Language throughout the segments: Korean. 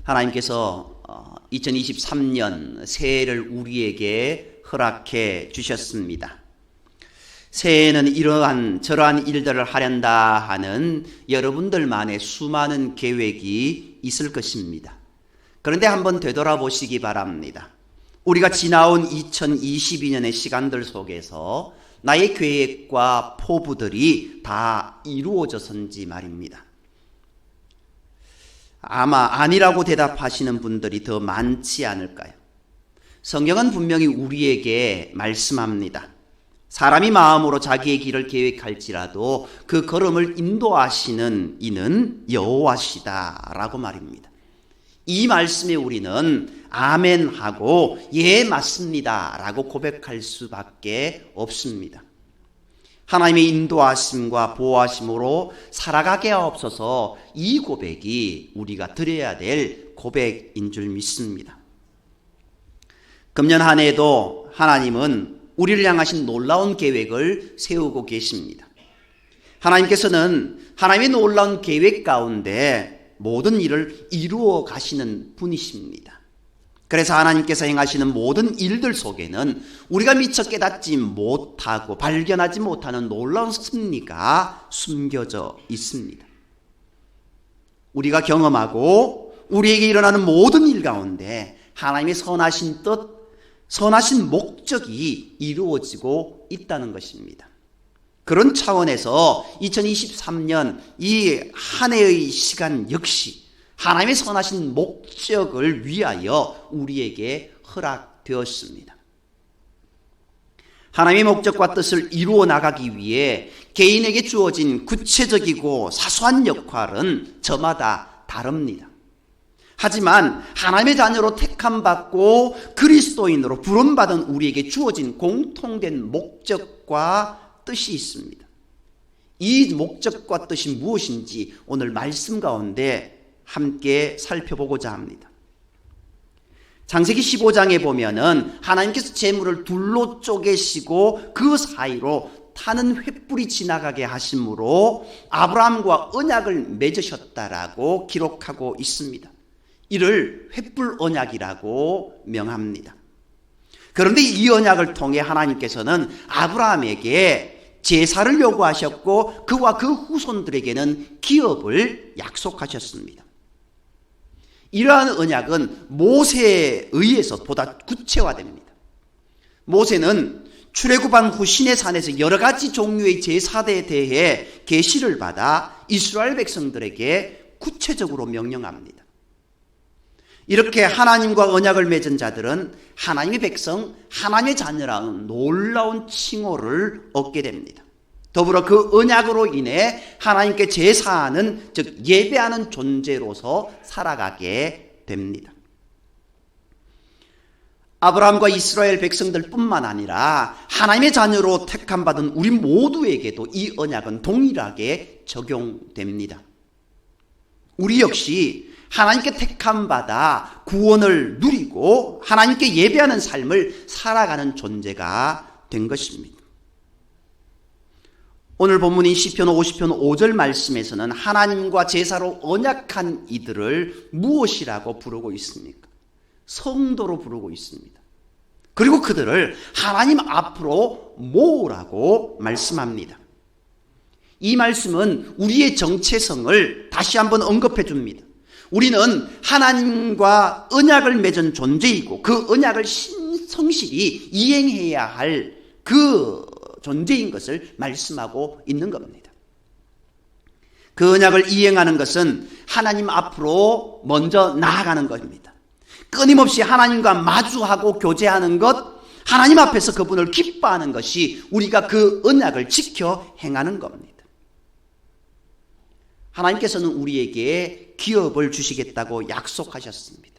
하나님께서 2023년 새해를 우리에게 허락해 주셨습니다. 새해에는 저러한 일들을 하련다 하는 여러분들만의 수많은 계획이 있을 것입니다. 그런데 한번 되돌아보시기 바랍니다. 우리가 지나온 2022년의 시간들 속에서 나의 계획과 포부들이 다 이루어졌는지 말입니다. 아마 아니라고 대답하시는 분들이 더 많지 않을까요? 성경은 분명히 우리에게 말씀합니다. 사람이 마음으로 자기의 길을 계획할지라도 그 걸음을 인도하시는 이는 여호와시다라고 말입니다. 이 말씀에 우리는 아멘하고 예 맞습니다라고 고백할 수밖에 없습니다. 하나님의 인도하심과 보호하심으로 살아가게 하옵소서. 이 고백이 우리가 드려야 될 고백인 줄 믿습니다. 금년 한 해에도 하나님은 우리를 향하신 놀라운 계획을 세우고 계십니다. 하나님께서는 하나님의 놀라운 계획 가운데 모든 일을 이루어 가시는 분이십니다. 그래서 하나님께서 행하시는 모든 일들 속에는 우리가 미처 깨닫지 못하고 발견하지 못하는 놀라운 섭리가 숨겨져 있습니다. 우리가 경험하고 우리에게 일어나는 모든 일 가운데 하나님의 선하신 뜻, 선하신 목적이 이루어지고 있다는 것입니다. 그런 차원에서 2023년 이 한 해의 시간 역시 하나님의 선하신 목적을 위하여 우리에게 허락되었습니다. 하나님의 목적과 뜻을 이루어 나가기 위해 개인에게 주어진 구체적이고 사소한 역할은 저마다 다릅니다. 하지만 하나님의 자녀로 택함받고 그리스도인으로 부름받은 우리에게 주어진 공통된 목적과 뜻이 있습니다. 이 목적과 뜻이 무엇인지 오늘 말씀 가운데 함께 살펴보고자 합니다. 창세기 15장에 보면은 하나님께서 재물을 둘로 쪼개시고 그 사이로 타는 횃불이 지나가게 하심으로 아브라함과 언약을 맺으셨다라고 기록하고 있습니다. 이를 횃불 언약이라고 명합니다. 그런데 이 언약을 통해 하나님께서는 아브라함에게 제사를 요구하셨고 그와 그 후손들에게는 기업을 약속하셨습니다. 이러한 언약은 모세에 의해서 보다 구체화됩니다. 모세는 출애굽한 후 시내산에서 여러 가지 종류의 제사에 대해 계시를 받아 이스라엘 백성들에게 구체적으로 명령합니다. 이렇게 하나님과 언약을 맺은 자들은 하나님의 백성, 하나님의 자녀라는 놀라운 칭호를 얻게 됩니다. 더불어 그 언약으로 인해 하나님께 제사하는, 즉 예배하는 존재로서 살아가게 됩니다. 아브라함과 이스라엘 백성들뿐만 아니라 하나님의 자녀로 택함받은 우리 모두에게도 이 언약은 동일하게 적용됩니다. 우리 역시 하나님께 택함받아 구원을 누리고 하나님께 예배하는 삶을 살아가는 존재가 된 것입니다. 오늘 본문인 시편 50편 5절 말씀에서는 하나님과 제사로 언약한 이들을 무엇이라고 부르고 있습니까? 성도로 부르고 있습니다. 그리고 그들을 하나님 앞으로 모으라고 말씀합니다. 이 말씀은 우리의 정체성을 다시 한번 언급해 줍니다. 우리는 하나님과 언약을 맺은 존재이고 그 언약을 성실히 이행해야 할 그 존재인 것을 말씀하고 있는 겁니다. 그 언약을 이행하는 것은 하나님 앞으로 먼저 나아가는 것입니다. 끊임없이 하나님과 마주하고 교제하는 것, 하나님 앞에서 그분을 기뻐하는 것이 우리가 그 언약을 지켜 행하는 겁니다. 하나님께서는 우리에게 기업을 주시겠다고 약속하셨습니다.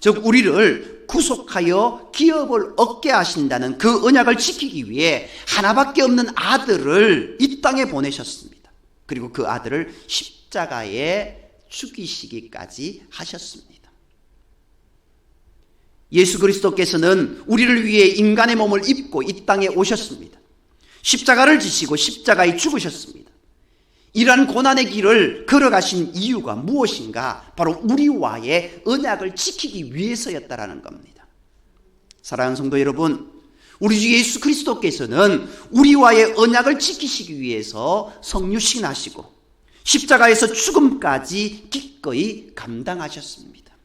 즉 우리를 구속하여 기업을 얻게 하신다는 그 언약을 지키기 위해 하나밖에 없는 아들을 이 땅에 보내셨습니다. 그리고 그 아들을 십자가에 죽이시기까지 하셨습니다. 예수 그리스도께서는 우리를 위해 인간의 몸을 입고 이 땅에 오셨습니다. 십자가를 지시고 십자가에 죽으셨습니다. 이러한 고난의 길을 걸어가신 이유가 무엇인가? 바로 우리와의 언약을 지키기 위해서였다라는 겁니다. 사랑하는 성도 여러분, 우리 주 예수 그리스도께서는 우리와의 언약을 지키시기 위해서 성육신하시고 십자가에서 죽음까지 기꺼이 감당하셨습니다.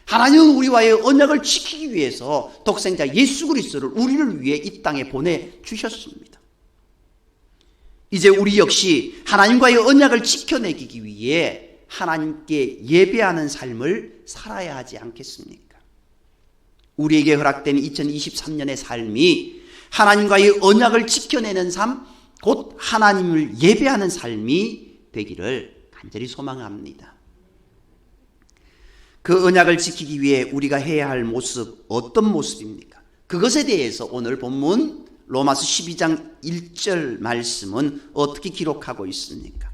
하나님은 우리와의 언약을 지키기 위해서 독생자 예수 그리스도를 우리를 위해 이 땅에 보내주셨습니다. 이제 우리 역시 하나님과의 언약을 지켜내기 위해 하나님께 예배하는 삶을 살아야 하지 않겠습니까? 우리에게 허락된 2023년의 삶이 하나님과의 언약을 지켜내는 삶, 곧 하나님을 예배하는 삶이 되기를 간절히 소망합니다. 그 언약을 지키기 위해 우리가 해야 할 모습, 어떤 모습입니까? 그것에 대해서 오늘 본문 로마서 12장 1절 말씀은 어떻게 기록하고 있습니까?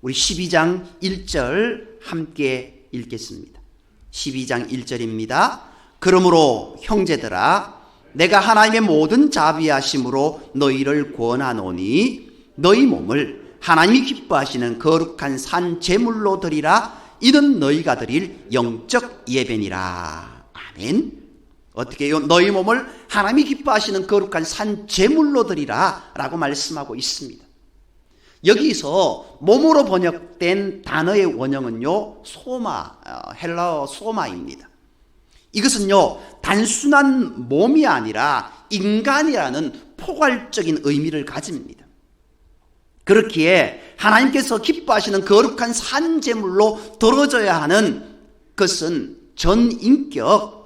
우리 12장 1절 함께 읽겠습니다. 12장 1절입니다. 그러므로 형제들아, 내가 하나님의 모든 자비하심으로 너희를 권하노니 너희 몸을 하나님이 기뻐하시는 거룩한 산 제물로 드리라. 이는 너희가 드릴 영적 예배니라. 아멘. 어떻게 해요? 너희 몸을 하나님이 기뻐하시는 거룩한 산 제물로 드리라 라고 말씀하고 있습니다. 여기서 몸으로 번역된 단어의 원형은요, 소마, 헬라어 소마입니다. 이것은요, 단순한 몸이 아니라 인간이라는 포괄적인 의미를 가집니다. 그렇기에 하나님께서 기뻐하시는 거룩한 산 제물로 드려져야 하는 것은 전 인격,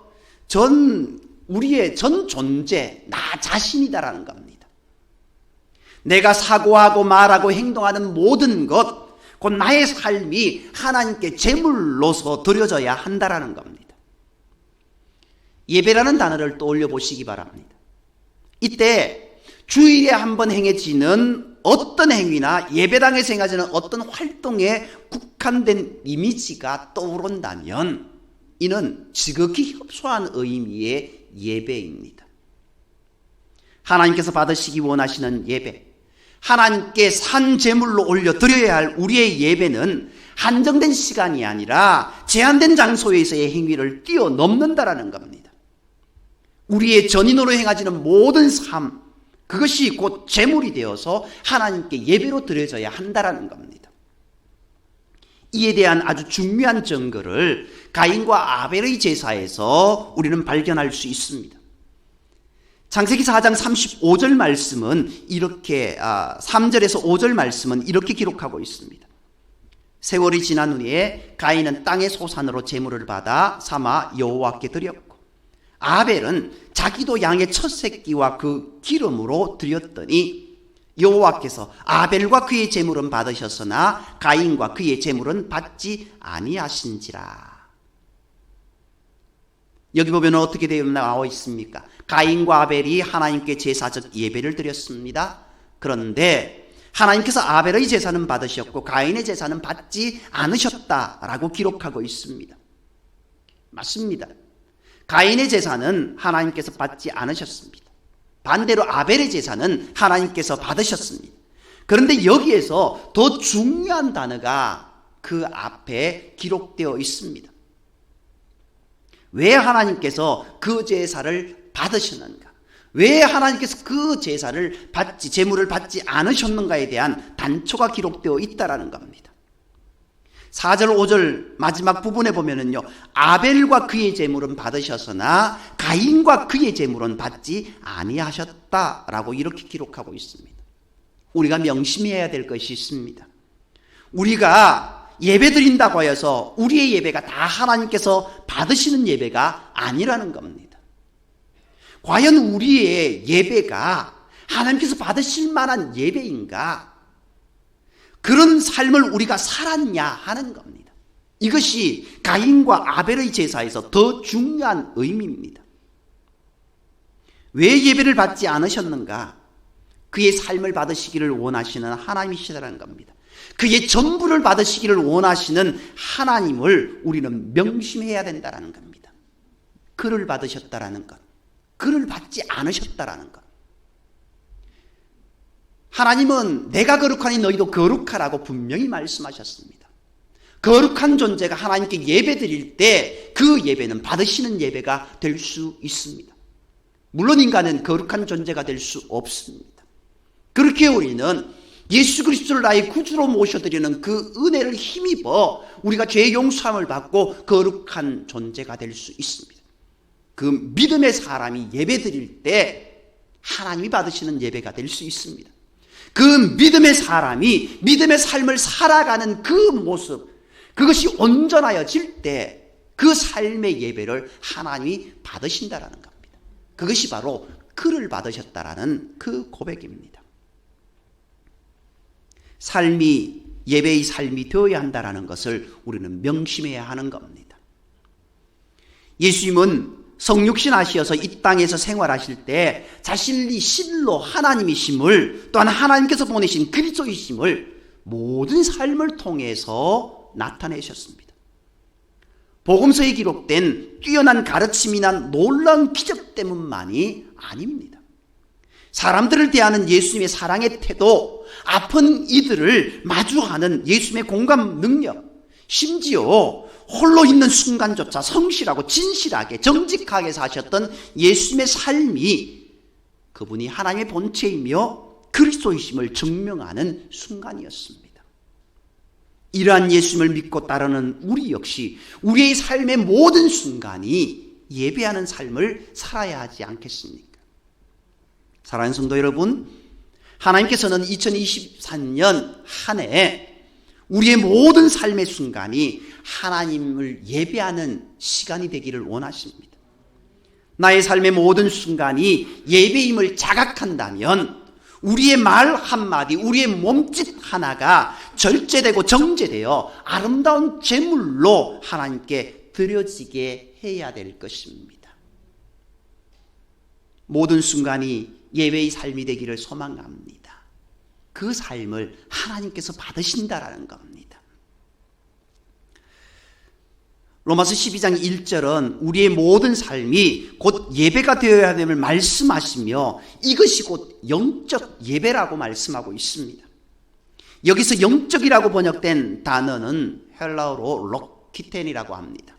우리의 전 존재, 나 자신이다라는 겁니다. 내가 사고하고 말하고 행동하는 모든 것, 곧 나의 삶이 하나님께 제물로서 드려져야 한다라는 겁니다. 예배라는 단어를 떠올려 보시기 바랍니다. 이때 주일에 한 번 행해지는 어떤 행위나 예배당에서 행해지는 어떤 활동에 국한된 이미지가 떠오른다면 이는 지극히 협소한 의미의 예배입니다. 하나님께서 받으시기 원하시는 예배, 하나님께 산 제물로 올려 드려야 할 우리의 예배는 한정된 시간이 아니라 제한된 장소에서의 행위를 뛰어넘는다라는 겁니다. 우리의 전인으로 행해지는 모든 삶, 그것이 곧 제물이 되어서 하나님께 예배로 드려져야 한다라는 겁니다. 이에 대한 아주 중요한 증거를 가인과 아벨의 제사에서 우리는 발견할 수 있습니다. 창세기 4장 35절 말씀은 이렇게 3절에서 5절 말씀은 이렇게 기록하고 있습니다. 세월이 지난 후에 가인은 땅의 소산으로 제물을 받아 삼아 여호와께 드렸고 아벨은 자기도 양의 첫 새끼와 그 기름으로 드렸더니 여호와께서 아벨과 그의 제물은 받으셨으나 가인과 그의 제물은 받지 아니하신지라. 여기 보면 어떻게 되어 나와 있습니까? 가인과 아벨이 하나님께 제사적 예배를 드렸습니다. 그런데 하나님께서 아벨의 제사는 받으셨고 가인의 제사는 받지 않으셨다라고 기록하고 있습니다. 맞습니다. 가인의 제사는 하나님께서 받지 않으셨습니다. 반대로 아벨의 제사는 하나님께서 받으셨습니다. 그런데 여기에서 더 중요한 단어가 그 앞에 기록되어 있습니다. 왜 하나님께서 그 제사를 받으셨는가? 왜 하나님께서 그 제물을 받지 않으셨는가에 대한 단초가 기록되어 있다라는 겁니다. 4절 5절 마지막 부분에 보면은요, 아벨과 그의 제물은 받으셨으나 가인과 그의 제물은 받지 아니하셨다라고 이렇게 기록하고 있습니다. 우리가 명심해야 될 것이 있습니다. 우리가 예배 드린다고 해서 우리의 예배가 다 하나님께서 받으시는 예배가 아니라는 겁니다. 과연 우리의 예배가 하나님께서 받으실 만한 예배인가? 그런 삶을 우리가 살았냐 하는 겁니다. 이것이 가인과 아벨의 제사에서 더 중요한 의미입니다. 왜 예배를 받지 않으셨는가? 그의 삶을 받으시기를 원하시는 하나님이시라는 겁니다. 그의 전부를 받으시기를 원하시는 하나님을 우리는 명심해야 된다는 겁니다. 그를 받으셨다라는 것, 그를 받지 않으셨다라는 것. 하나님은 내가 거룩하니 너희도 거룩하라고 분명히 말씀하셨습니다. 거룩한 존재가 하나님께 예배 드릴 때 그 예배는 받으시는 예배가 될 수 있습니다. 물론 인간은 거룩한 존재가 될 수 없습니다. 그렇게 우리는 예수 그리스도를 나의 구주로 모셔드리는 그 은혜를 힘입어 우리가 죄의 용서함을 받고 거룩한 존재가 될 수 있습니다. 그 믿음의 사람이 예배 드릴 때 하나님이 받으시는 예배가 될 수 있습니다. 그 믿음의 사람이 믿음의 삶을 살아가는 그 모습, 그것이 온전하여질 때 그 삶의 예배를 하나님이 받으신다라는 겁니다. 그것이 바로 그를 받으셨다라는 그 고백입니다. 삶이 예배의 삶이 되어야 한다라는 것을 우리는 명심해야 하는 겁니다. 예수님은 성육신 하시어서 이 땅에서 생활하실 때 자신이 실로 하나님이심을, 또한 하나님께서 보내신 그리스도이심을 모든 삶을 통해서 나타내셨습니다. 복음서에 기록된 뛰어난 가르침이나 놀라운 기적 때문만이 아닙니다. 사람들을 대하는 예수님의 사랑의 태도, 아픈 이들을 마주하는 예수님의 공감 능력, 심지어 홀로 있는 순간조차 성실하고 진실하게 정직하게 사셨던 예수님의 삶이 그분이 하나님의 본체이며 그리스도이심을 증명하는 순간이었습니다. 이러한 예수님을 믿고 따르는 우리 역시 우리의 삶의 모든 순간이 예배하는 삶을 살아야 하지 않겠습니까? 사랑하는 성도 여러분, 하나님께서는 2023년 한 해 우리의 모든 삶의 순간이 하나님을 예배하는 시간이 되기를 원하십니다. 나의 삶의 모든 순간이 예배임을 자각한다면 우리의 말 한마디, 우리의 몸짓 하나가 절제되고 정제되어 아름다운 제물로 하나님께 드려지게 해야 될 것입니다. 모든 순간이 예배의 삶이 되기를 소망합니다. 그 삶을 하나님께서 받으신다라는 겁니다. 로마서 12장 1절은 우리의 모든 삶이 곧 예배가 되어야 됨을 말씀하시며 이것이 곧 영적 예배라고 말씀하고 있습니다. 여기서 영적이라고 번역된 단어는 헬라어로 록키텐이라고 합니다.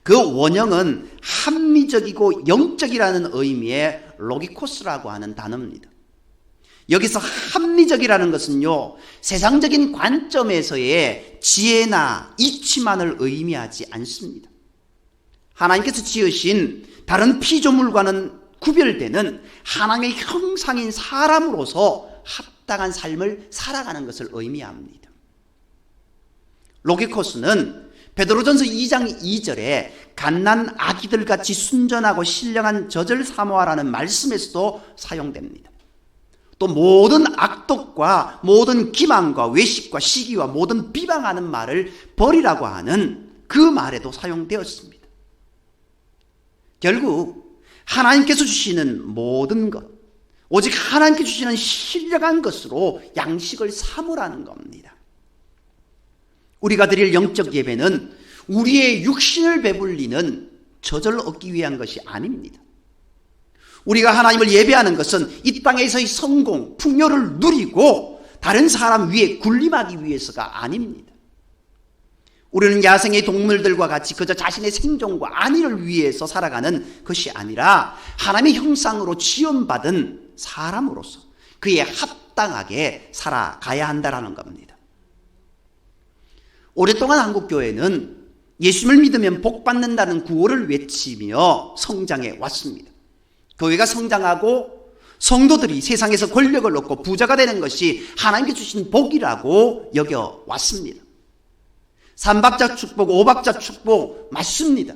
그 원형은 합리적이고 영적이라는 의미의 로기코스라고 하는 단어입니다. 여기서 합리적이라는 것은요, 세상적인 관점에서의 지혜나 이치만을 의미하지 않습니다. 하나님께서 지으신 다른 피조물과는 구별되는 하나님의 형상인 사람으로서 합당한 삶을 살아가는 것을 의미합니다. 로기코스는 베드로전서 2장 2절에 갓난 아기들같이 순전하고 신령한 젖을 사모하라는 말씀에서도 사용됩니다. 또 모든 악독과 모든 기만과 외식과 시기와 모든 비방하는 말을 버리라고 하는 그 말에도 사용되었습니다. 결국 하나님께서 주시는 모든 것, 오직 하나님께 주시는 신령한 것으로 양식을 삼으라는 겁니다. 우리가 드릴 영적 예배는 우리의 육신을 배불리는 저절을 얻기 위한 것이 아닙니다. 우리가 하나님을 예배하는 것은 이 땅에서의 성공, 풍요를 누리고 다른 사람 위에 군림하기 위해서가 아닙니다. 우리는 야생의 동물들과 같이 그저 자신의 생존과 안위를 위해서 살아가는 것이 아니라 하나님의 형상으로 지음받은 사람으로서 그에 합당하게 살아가야 한다는 겁니다. 오랫동안 한국교회는 예수님을 믿으면 복받는다는 구호를 외치며 성장해 왔습니다. 교회가 성장하고 성도들이 세상에서 권력을 얻고 부자가 되는 것이 하나님께 주신 복이라고 여겨왔습니다. 3박자 축복, 5박자 축복 맞습니다.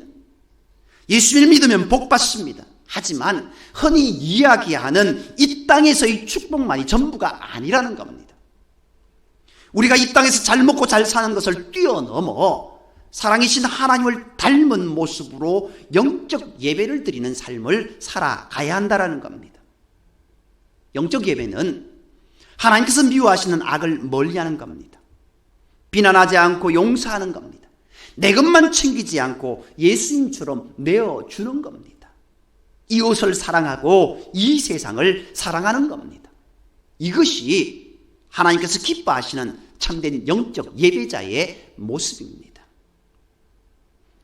예수님을 믿으면 복받습니다. 하지만 흔히 이야기하는 이 땅에서의 축복만이 전부가 아니라는 겁니다. 우리가 이 땅에서 잘 먹고 잘 사는 것을 뛰어넘어 사랑이신 하나님을 닮은 모습으로 영적 예배를 드리는 삶을 살아가야 한다는 겁니다. 영적 예배는 하나님께서 미워하시는 악을 멀리하는 겁니다. 비난하지 않고 용서하는 겁니다. 내 것만 챙기지 않고 예수님처럼 내어주는 겁니다. 이웃을 사랑하고 이 세상을 사랑하는 겁니다. 이것이 하나님께서 기뻐하시는 참된 영적 예배자의 모습입니다.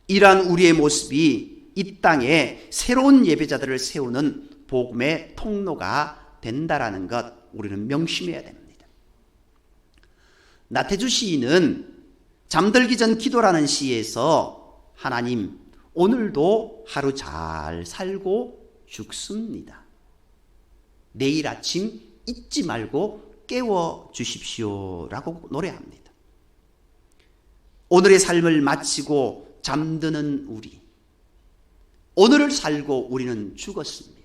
이러한 우리의 모습이 이 땅에 새로운 예배자들을 세우는 복음의 통로가 된다라는 것 우리는 명심해야 됩니다. 나태주 시인은 잠들기 전 기도라는 시에서 하나님 오늘도 하루 잘 살고 죽습니다. 내일 아침 잊지 말고 깨워 주십시오라고 노래합니다. 오늘의 삶을 마치고 잠드는 우리, 오늘을 살고 우리는 죽었습니다.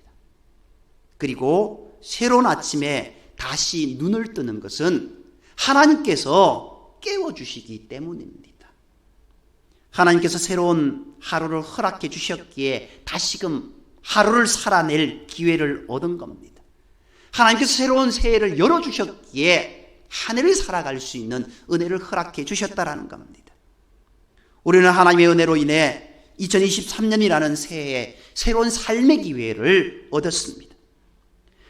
그리고 새로운 아침에 다시 눈을 뜨는 것은 하나님께서 깨워주시기 때문입니다. 하나님께서 새로운 하루를 허락해 주셨기에 다시금 하루를 살아낼 기회를 얻은 겁니다. 하나님께서 새로운 새해를 열어주셨기에 한 해를 살아갈 수 있는 은혜를 허락해 주셨다라는 겁니다. 우리는 하나님의 은혜로 인해 2023년이라는 새해에 새로운 삶의 기회를 얻었습니다.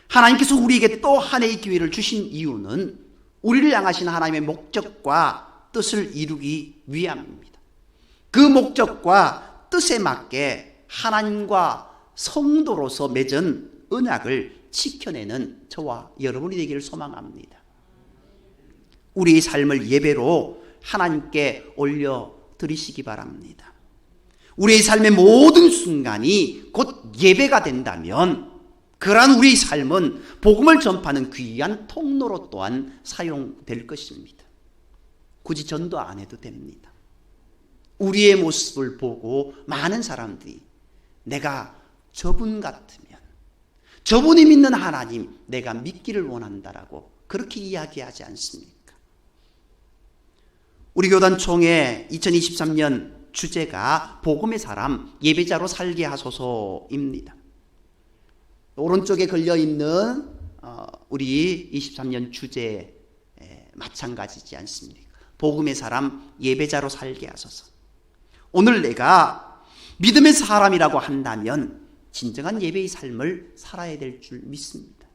하나님께서 우리에게 또 한 해의 기회를 주신 이유는 우리를 향하신 하나님의 목적과 뜻을 이루기 위함입니다. 그 목적과 뜻에 맞게 하나님과 성도로서 맺은 언약을 지켜내는 저와 여러분이 되기를 소망합니다. 우리의 삶을 예배로 하나님께 올려드리시기 바랍니다. 우리의 삶의 모든 순간이 곧 예배가 된다면 그러한 우리의 삶은 복음을 전파하는 귀한 통로로 또한 사용될 것입니다. 굳이 전도 안 해도 됩니다. 우리의 모습을 보고 많은 사람들이 내가 저분 같으면, 저분이 믿는 하나님 내가 믿기를 원한다라고 그렇게 이야기하지 않습니까? 우리 교단총회 2023년 주제가 복음의 사람 예배자로 살게 하소서입니다. 오른쪽에 걸려있는 우리 23년 주제 마찬가지지 않습니까? 복음의 사람 예배자로 살게 하소서. 오늘 내가 믿음의 사람이라고 한다면 진정한 예배의 삶을 살아야 될 줄 믿습니다.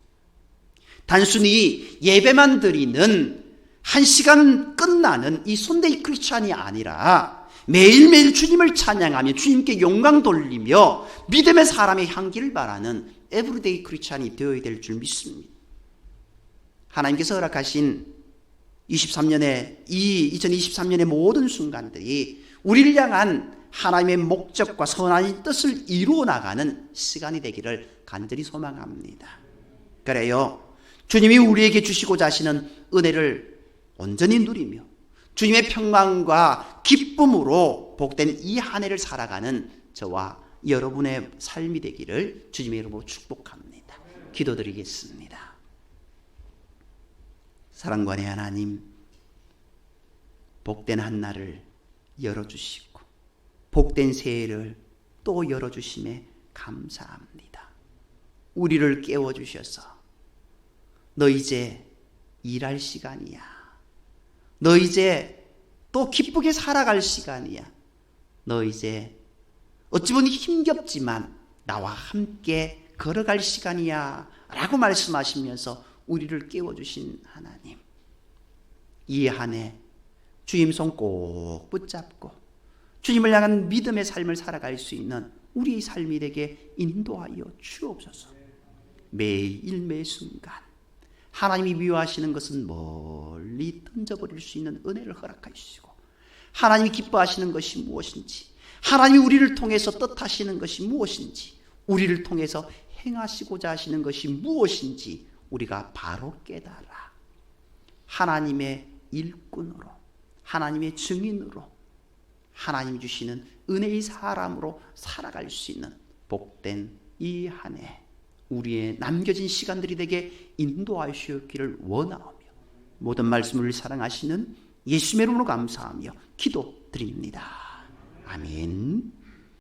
단순히 예배만 드리는 1시간 끝나는 이 손데이 크리스찬이 아니라 매일매일 주님을 찬양하며 주님께 영광 돌리며 믿음의 사람의 향기를 바라는 에브리데이 크리스찬이 되어야 될 줄 믿습니다. 하나님께서 허락하신 2023년의 모든 순간들이 우리를 향한 하나님의 목적과 선한 뜻을 이루어 나가는 시간이 되기를 간절히 소망합니다. 그래요, 주님이 우리에게 주시고자 하시는 은혜를 온전히 누리며 주님의 평강과 기쁨으로 복된 이 한 해를 살아가는 저와 여러분의 삶이 되기를 주님의 이름으로 축복합니다. 기도드리겠습니다. 사랑관의 하나님, 복된 한날을 열어주시고 복된 새해를 또 열어주심에 감사합니다. 우리를 깨워주셔서 너 이제 일할 시간이야, 너 이제 또 기쁘게 살아갈 시간이야, 너 이제 어찌 보니 힘겹지만 나와 함께 걸어갈 시간이야 라고 말씀하시면서 우리를 깨워주신 하나님, 이 한 해 주님 손 꼭 붙잡고 주님을 향한 믿음의 삶을 살아갈 수 있는 우리의 삶이 되게 인도하여 주옵소서. 매일 매 순간 하나님이 미워하시는 것은 멀리 던져버릴 수 있는 은혜를 허락하시고, 하나님이 기뻐하시는 것이 무엇인지, 하나님이 우리를 통해서 뜻하시는 것이 무엇인지, 우리를 통해서 행하시고자 하시는 것이 무엇인지 우리가 바로 깨달아 하나님의 일꾼으로, 하나님의 증인으로, 하나님이 주시는 은혜의 사람으로 살아갈 수 있는 복된 이 한 해 우리의 남겨진 시간들이 되게 인도하시기를 원하오며 모든 말씀을 사랑하시는 예수님의 이름으로 감사하며 기도드립니다. 아멘.